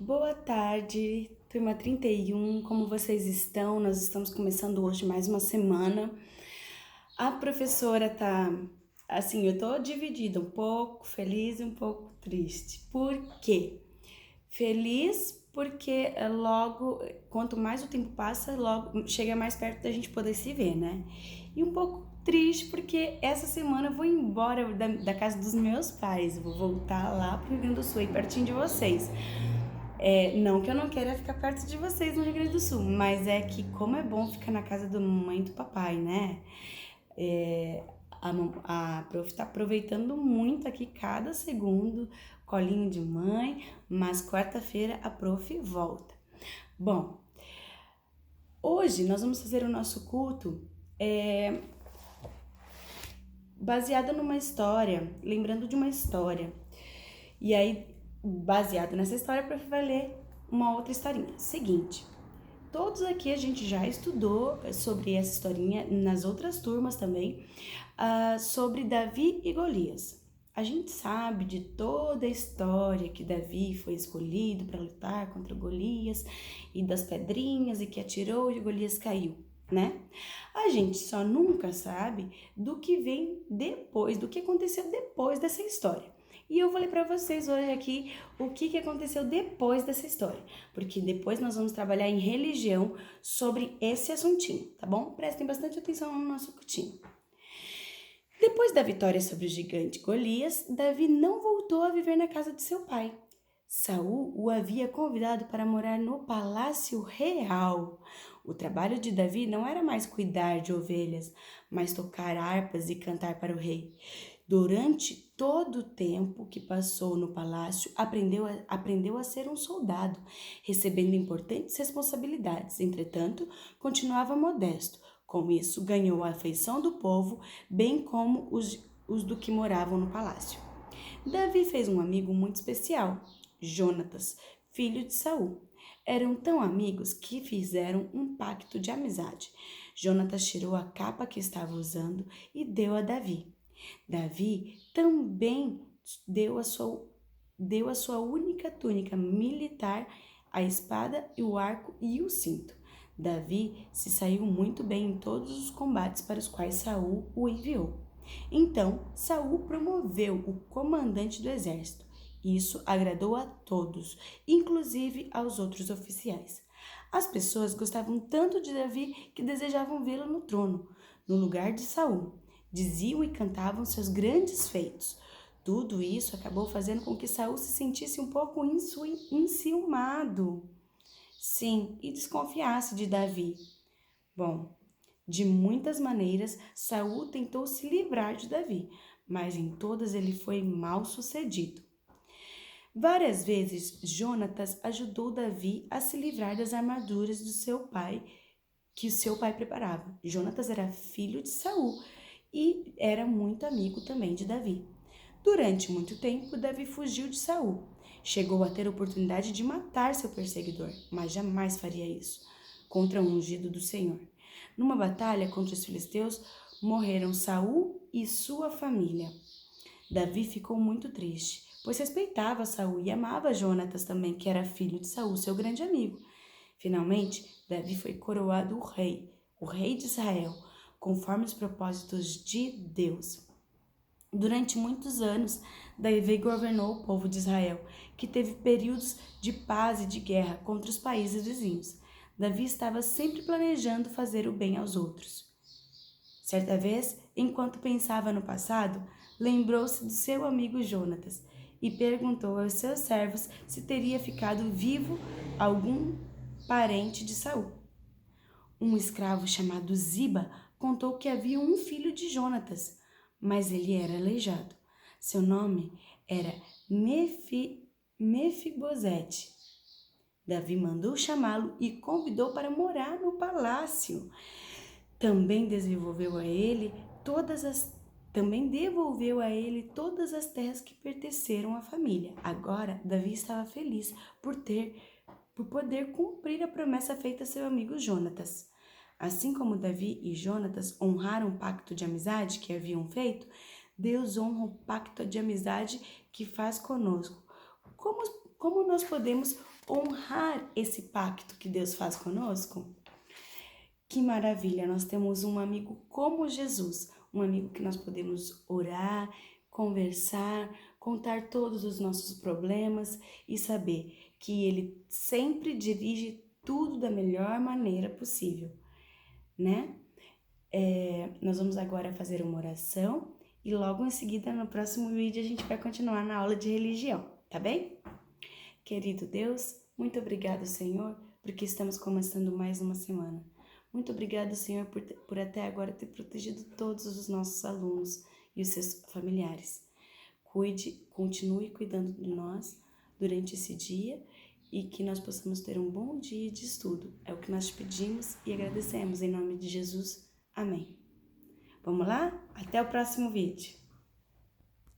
Boa tarde, turma 31. Como vocês estão? Nós estamos começando hoje mais uma semana. A professora tá assim, eu tô dividida, um pouco feliz e um pouco triste. Por quê? Feliz porque logo, quanto mais o tempo passa, logo chega mais perto da gente poder se ver, né? E um pouco triste porque essa semana eu vou embora da casa dos meus pais, eu vou voltar lá pro Rio Grande do Sul, aí pertinho de vocês. Não que eu não queira ficar perto de vocês no Rio Grande do Sul, mas é que como é bom ficar na casa da mamãe e do papai, né? É, a prof tá aproveitando muito aqui cada segundo, colinho de mãe, mas quarta-feira a prof volta. Bom, hoje nós vamos fazer o nosso culto baseado numa história, lembrando de uma história. E aí, baseado nessa história, a prof vai ler uma outra historinha. Seguinte, todos aqui a gente já estudou sobre essa historinha nas outras turmas também, sobre Davi e Golias. A gente sabe de toda a história que Davi foi escolhido para lutar contra Golias e das pedrinhas e que atirou e Golias caiu, né? A gente só nunca sabe do que vem depois, do que aconteceu depois dessa história. E eu vou ler para vocês hoje aqui o que aconteceu depois dessa história, porque depois nós vamos trabalhar em religião sobre esse assuntinho, tá bom? Prestem bastante atenção no nosso cultinho. Depois da vitória sobre o gigante Golias, Davi não voltou a viver na casa de seu pai. Saul o havia convidado para morar no palácio real. O trabalho de Davi não era mais cuidar de ovelhas, mas tocar harpas e cantar para o rei. Durante todo o tempo que passou no palácio, aprendeu a ser um soldado, recebendo importantes responsabilidades. Entretanto, continuava modesto. Com isso, ganhou a afeição do povo, bem como os do que moravam no palácio. Davi fez um amigo muito especial, Jonatas, filho de Saul. Eram tão amigos que fizeram um pacto de amizade. Jonatas tirou a capa que estava usando e deu a Davi. Davi também deu a sua única túnica militar, a espada e o arco e o cinto. Davi se saiu muito bem em todos os combates para os quais Saul o enviou. Então, Saul promoveu o comandante do exército. Isso agradou a todos, inclusive aos outros oficiais. As pessoas gostavam tanto de Davi que desejavam vê-lo no trono, no lugar de Saul. Diziam e cantavam seus grandes feitos. Tudo isso acabou fazendo com que Saul se sentisse um pouco enciumado. Sim, e desconfiasse de Davi. Bom, de muitas maneiras, Saul tentou se livrar de Davi, mas em todas ele foi mal sucedido. Várias vezes, Jonatas ajudou Davi a se livrar das armaduras do seu pai, que o seu pai preparava. Jonatas era filho de Saul e era muito amigo também de Davi. Durante muito tempo, Davi fugiu de Saul. Chegou a ter a oportunidade de matar seu perseguidor, mas jamais faria isso contra um ungido do Senhor. Numa batalha contra os filisteus, morreram Saul e sua família. Davi ficou muito triste, pois respeitava Saul e amava Jonatas também, que era filho de Saul, seu grande amigo. Finalmente, Davi foi coroado o rei de Israel, conforme os propósitos de Deus. Durante muitos anos, Davi governou o povo de Israel, que teve períodos de paz e de guerra contra os países vizinhos. Davi estava sempre planejando fazer o bem aos outros. Certa vez, enquanto pensava no passado, lembrou-se do seu amigo Jonatas e perguntou aos seus servos se teria ficado vivo algum parente de Saul. Um escravo chamado Ziba contou que havia um filho de Jonatas, mas ele era aleijado. Seu nome era Mefibosete. Davi mandou chamá-lo e convidou para morar no palácio. Também devolveu a ele todas as terras que pertenceram à família. Agora, Davi estava feliz por poder cumprir a promessa feita a seu amigo Jonatas. Assim como Davi e Jonatas honraram o pacto de amizade que haviam feito, Deus honra o pacto de amizade que faz conosco. Como nós podemos honrar esse pacto que Deus faz conosco? Que maravilha, nós temos um amigo como Jesus, um amigo que nós podemos orar, conversar, contar todos os nossos problemas e saber que Ele sempre dirige tudo da melhor maneira possível, né? Nós vamos agora fazer uma oração e logo em seguida, no próximo vídeo, a gente vai continuar na aula de religião, tá bem? Querido Deus, muito obrigado, Senhor, porque estamos começando mais uma semana. Muito obrigado, Senhor, por até agora ter protegido todos os nossos alunos e os seus familiares. Continue cuidando de nós durante esse dia e que nós possamos ter um bom dia de estudo. É o que nós te pedimos e agradecemos em nome de Jesus. Amém. Vamos lá? Até o próximo vídeo.